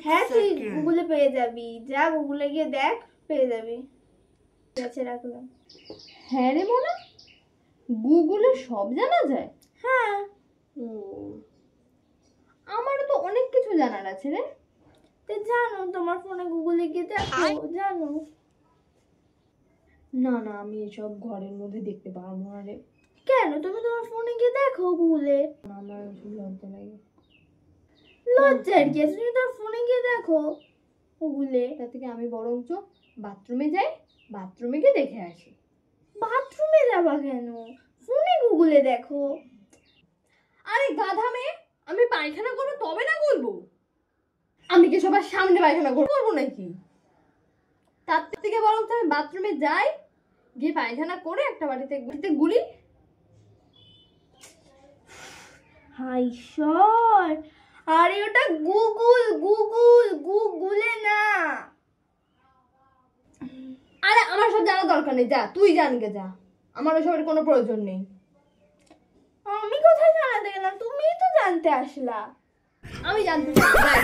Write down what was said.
হ্যাঁ তুই গুগলে পেয়ে যাবি, যা গুগলে গিয়ে দেখ, পেয়ে যাবি। ঠিক আছে, রাখলাম। হ্যাঁ রে মোনা, গুগলে সব জানা যায়? হ্যাঁ। ও, আমারও তো অনেক কিছু জানার আছে রে। তো জানো, তোমার ফোনে গুগলে গিয়ে দেখো, জানো। না না, আমি এসব ঘরের মধ্যে দেখতে পারবো না রে। কেন? তুমি তোমার ফোনে গিয়ে দেখো গুগলে। আমার ওসব লজ্জা লাগে। লজ্জার কি আছে? তুমি তোমার ফোনে গিয়ে দেখো গুগলে। তার থেকে আমি বরঞ্চ বাথরুমে যাই, বাথরুমে গিয়ে দেখে আসি। বাথরুমে যাবা কেন? ফোনে গুগলে দেখো। আরে গাধা মেয়ে, আমি পায়খানা করবো তবে না বলবো? আমি কি সবার সামনে পায়খানা করবো নাকি? তার থেকে বরঞ্চ আমি বাথরুমে যাই, গিয়ে পায়খানা করে একটা বাটিতে গুলি। হাই ঈশ্বর! আরে ওটা গুগল, গুগল, গুগলে না। আরে আমার সব জানার দরকার নেই, যা তুই জানকে যা, আমার ওসবের কোনো প্রয়োজন নেই। আমি কোথায় জানাতে গেলাম? তুমিই তো জানতে আসলা। আমি জানতে চাই।